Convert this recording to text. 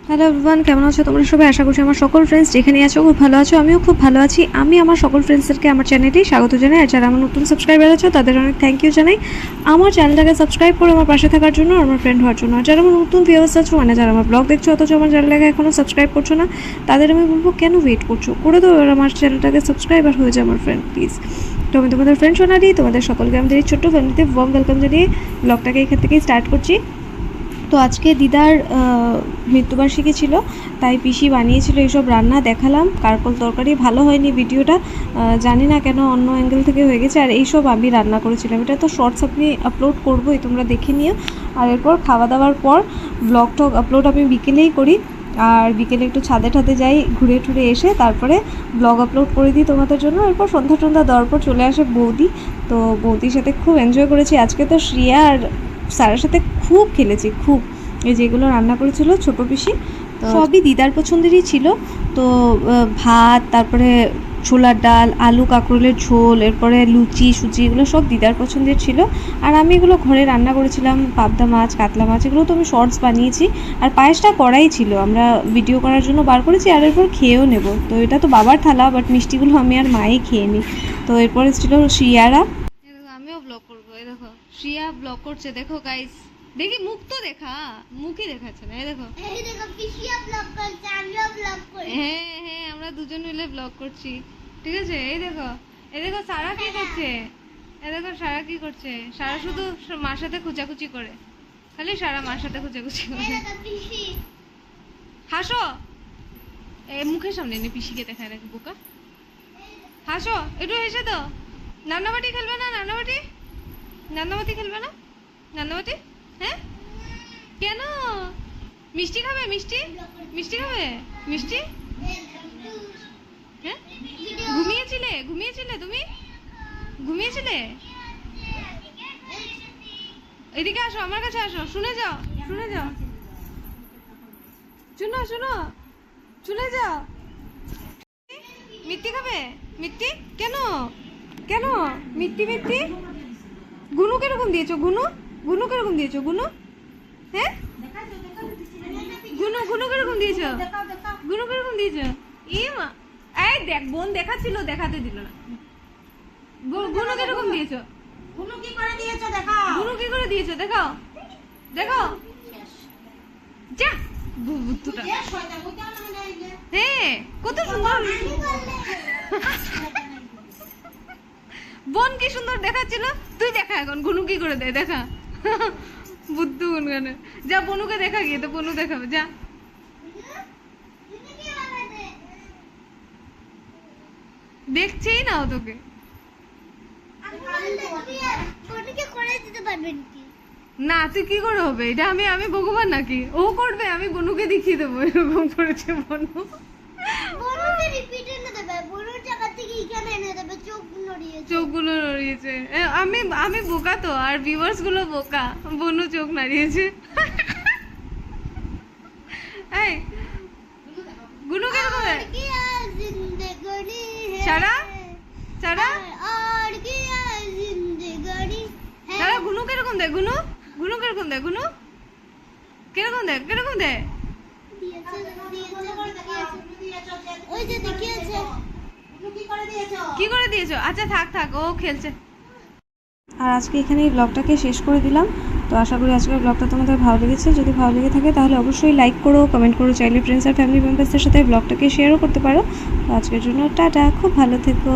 Hello everyone, কেমন আছো তোমরা সবাই? আশা করছি আমার সকল ফ্রেন্ডস যেখানে আছো খুব ভালো আছো। আমিও খুব ভালো আছি। আমি আমার সকল ফ্রেন্ডসদেরকে আমার চ্যানেলে স্বাগত জানাই। আর যারা আমার নতুন সাবস্ক্রাইবার আছো তাদের অনেক থ্যাংক ইউ জানাই আমার চ্যানেলটাকে সাবস্ক্রাইব করে আমার পাশে থাকার জন্য, আমার ফ্রেন্ড হওয়ার জন্য। আর যারা আমার নতুন ভিউয়ার্স আছো, মানে যারা আমার ব্লগ দেখছো অথচ আমার চ্যানেলটাকে এখনও সাবস্ক্রাইব করছো না, তাদের আমি বলবো কেন ওয়েট করছো, করে দাও এবার আমার চ্যানেলটাকে সাবস্ক্রাইবার হয়ে যায় আমার ফ্রেন্ড প্লিজ। তো আমি তোমাদের ফ্রেন্ড সোনালি, তোমাদের সকলকে আমাদের এই ছোট্ট ফ্যামিলিতে ওয়ার্ম ওয়েলকাম জানিয়ে ব্লগটাকে এখান থেকেই স্টার্ট করছি। তো আজকে দিদার মৃত্যুবার্ষিকী ছিল, তাই পিসি বানিয়েছিল এইসব রান্না, দেখালাম। কারকল তরকারি ভালো হয়নি ভিডিওটা, জানি না কেন অন্য অ্যাঙ্গেল থেকে হয়ে গেছে। আর এইসব আমি রান্না করেছিলাম, এটা তো শর্টস আপনি আপলোড করবোই, তোমরা দেখে নিও। আর এরপর খাওয়া দাওয়ার পর ব্লগ টক আপলোড আমি বিকেলেই করি। আর বিকেলে একটু ছাদে ঠাদে যাই, ঘুরে টুরে এসে তারপরে ব্লগ আপলোড করে দিই তোমাদের জন্য। এরপর সন্ধ্যা দেওয়ার পর চলে আসে বৌদি। তো বৌদির সাথে খুব এনজয় করেছি আজকে। তো শ্রিয়া আর স্যারের সাথে খুব খেলেছি, খুব। এই যেগুলো রান্না করেছিল ছোটো পিসি, তো সবই দিদার পছন্দেরই ছিল। তো ভাত, তারপরে ছোলার ডাল, আলু কাঁকরোলের ঝোল, এরপরে লুচি সুচি, এগুলো সব দিদার পছন্দের ছিল। আর আমি এগুলো ঘরে রান্না করেছিলাম, পাবদা মাছ, কাতলা মাছ, এগুলো তো আমি শর্টস বানিয়েছি। আর পায়েসটা করাই ছিল, আমরা ভিডিও করার জন্য বার করেছি। আর এরপর খেয়েও নেব। তো এটা তো বাবার থালা, বাট মিষ্টিগুলো আমি আর মাই খেয়ে নিই। তো এরপরে ছিল শ্রিয়ারা। আমিও ব্লগ করবো, এই দেখো শ্রিয়া ব্লগ করছে, দেখো গাইস। দেখি মুখ তো দেখা, মুখই দেখাচ্ছে না। এই দেখো পিসিয়া ব্লগ করছে, আমিও ব্লগ করি। হ্যাঁ হ্যাঁ, আমরা দুজন মিলে ব্লগ করছি, ঠিক আছে। এই দেখো, এই দেখো সারা কি করছে, এই দেখো সারা কি করছে। সারা শুধু মার সাথে খুচাখুচি করে, খালি সারা মার সাথে খুচাখুচি করে। হাসো, এই মুখের সামনে এনে পিসিকে দেখায় নাকি বোকা। হাসো, একটু হেসে তো। নান্নাবাটি খেলবে না? নান্নাবাটি খেলবে না? নান্নাবাটি? হ্যাঁ, কেন? মিষ্টি খাবে? মিষ্টি খাবে? মিষ্টি? হ্যাঁ, ঘুমিয়েছিলে তুমি? ঘুমিয়েছিলে? এদিকে আসো, আমার কাছে আসো, শুনে যাও। শুনে যাও। মিষ্টি খাবে? মিষ্টি কেন? মিষ্টি গুনু কিরকম দিয়েছো? গুনু কিরকম দিয়েছো? হ্যাঁ, গুনু কিরকম দিয়েছো? ই মা, এই দেখ, বোন দেখাচ্ছিল, দেখাতে দিল না। গুনু কিরকম দিয়েছো? গুনু কি করে দিয়েছো দেখাও। দেখাও যা বুতুটা। হ্যাঁ, কত সুন্দর বোন, কি সুন্দর দেখাচ্ছিল। তুই দেখা এখন গুনু কি করে দেয়, দেখা। বুদ্ধু গুনগানে যা, বনুকে দেখা গিয়ে, তো বনু দেখাবে যা। দেখছেই না ও তোকে। না, তুই কি করে হবে এটা? আমি ভগবান নাকি? ও করবে, আমি বনুকে দেখিয়ে দেবো এরকম করেছে বনু। চোখগুলো নড়িয়েছে। আমি বোকা তো, আর ভিউয়ার্স গুলো বোকা। বনু চোখ নাড়িয়েছে। এই গুনু কিরকম দেয়? সারা গুনু কিরকম দেয়? গুনু কিরকম দেয়? কিরকম দেয়? কি করে দিয়েছো? আচ্ছা থাক, ও খেলছে। আর আজকে এখানে এই ব্লগটাকে শেষ করে দিলাম। তো আশা করি আজকের ব্লগটা তোমাদের ভালো লেগেছে। যদি ভালো লেগে থাকে তাহলে অবশ্যই লাইক করো, কমেন্ট করো, চাইলে ফ্রেন্ডস আর ফ্যামিলি মেম্বার্সদের সাথে ব্লগটাকে শেয়ারও করতে পারো। তো আজকের জন্য টাটা, খুব ভালো থেকো।